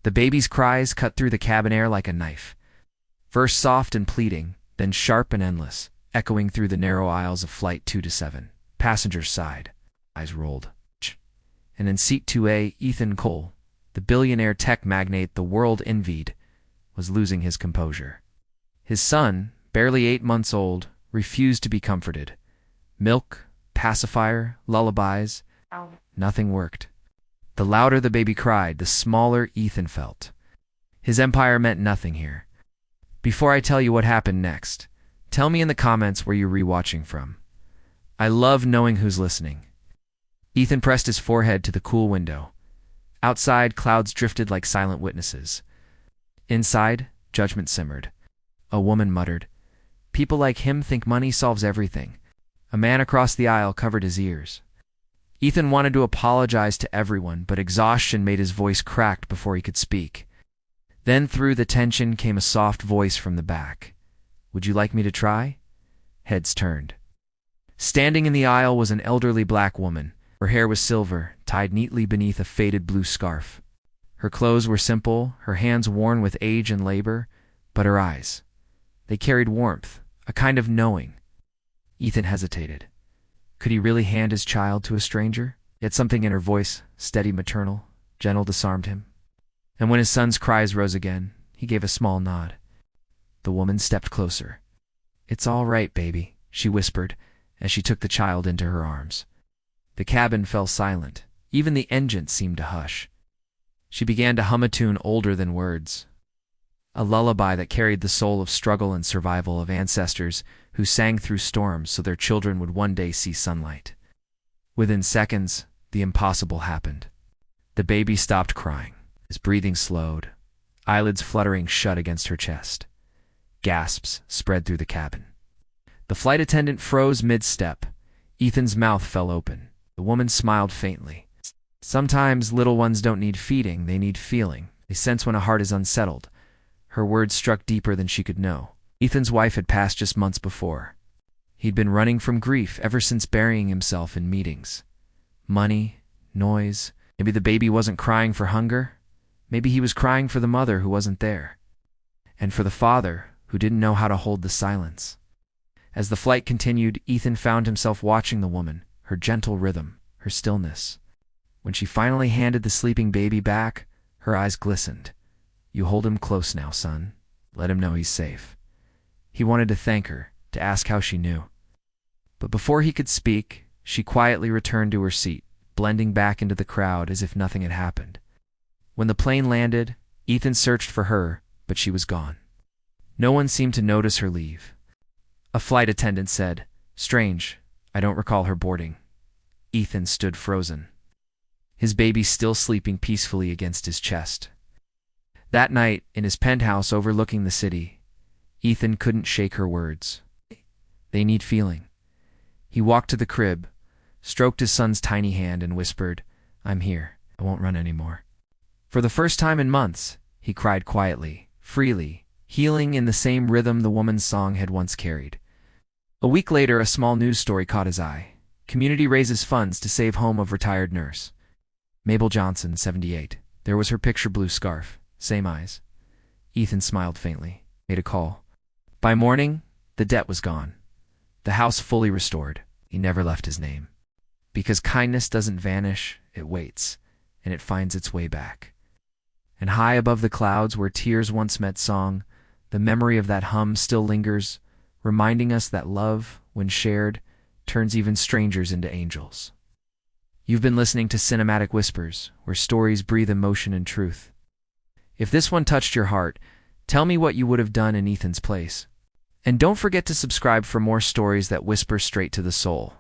The baby's cries cut through the cabin air like a knife. First soft and pleading, then sharp and endless, echoing through the narrow aisles of Flight 2-7. Passengers sighed. Eyes rolled. And in Seat 2A, Ethan, the billionaire tech magnate the world envied, was losing his composure. His son, barely 8 months old, refused to be comforted. Milk, pacifier, lullabies, nothing worked. The louder the baby cried, the smaller Ethan felt. His empire meant nothing here. Before I tell you what happened next, tell me in the comments where you're rewatching from. I love knowing who's listening. Ethan pressed his forehead to the cool window. Outside, clouds drifted like silent witnesses. Inside, judgment simmered. A woman muttered, "People like him think money solves everything." A man across the aisle covered his ears. Ethan wanted to apologize to everyone, but exhaustion made his voice cracked before he could speak. Then through the tension came a soft voice from the back. "Would you like me to try?" Heads turned. Standing in the aisle was an elderly black woman. Her hair was silver, tied neatly beneath a faded blue scarf. Her clothes were simple, her hands worn with age and labor, but her eyes, they carried warmth, a kind of knowing. Ethan hesitated. Could he really hand his child to a stranger? Yet something in her voice, steady, maternal, gentle, disarmed him. And when his son's cries rose again, he gave a small nod. The woman stepped closer. "It's all right, baby," she whispered, as she took the child into her arms. The cabin fell silent. Even the engine seemed to hush. She began to hum a tune older than words, a lullaby that carried the soul of struggle and survival of ancestors who sang through storms so their children would one day see sunlight. Within seconds, the impossible happened. The baby stopped crying. His breathing slowed, eyelids fluttering shut against her chest. Gasps spread through the cabin. The flight attendant froze mid-step. Ethan's mouth fell open. The woman smiled faintly. Sometimes little ones don't need feeding, they need feeling. They sense when a heart is unsettled. Her words struck deeper than she could know. Ethan's wife had passed just months before. He'd been running from grief ever since burying himself in meetings. Money, noise. Maybe the baby wasn't crying for hunger. Maybe he was crying for the mother who wasn't there. And for the father who didn't know how to hold the silence. As the flight continued, Ethan found himself watching the woman, her gentle rhythm, her stillness. When she finally handed the sleeping baby back, her eyes glistened. "You hold him close now, son. Let him know he's safe." He wanted to thank her, to ask how she knew. But before he could speak, she quietly returned to her seat, blending back into the crowd as if nothing had happened. When the plane landed, Ethan searched for her, but she was gone. No one seemed to notice her leave. A flight attendant said, "Strange, I don't recall her boarding." Ethan stood frozen, his baby still sleeping peacefully against his chest. That night, in his penthouse overlooking the city, Ethan couldn't shake her words. They need feeling. He walked to the crib, stroked his son's tiny hand and whispered, "I'm here. I won't run anymore." For the first time in months, he cried quietly, freely, healing in the same rhythm the woman's song had once carried. A week later, a small news story caught his eye. Community raises funds to save home of retired nurse. Mabel Johnson, 78. There was her picture blue scarf, same eyes. Ethan smiled faintly, made a call. By morning, the debt was gone. The house fully restored. He never left his name. Because kindness doesn't vanish, it waits, and it finds its way back. And high above the clouds where tears once met song, the memory of that hum still lingers, reminding us that love, when shared, turns even strangers into angels. You've been listening to Cinematic Whispers, where stories breathe emotion and truth. If this one touched your heart, tell me what you would have done in Ethan's place. And don't forget to subscribe for more stories that whisper straight to the soul.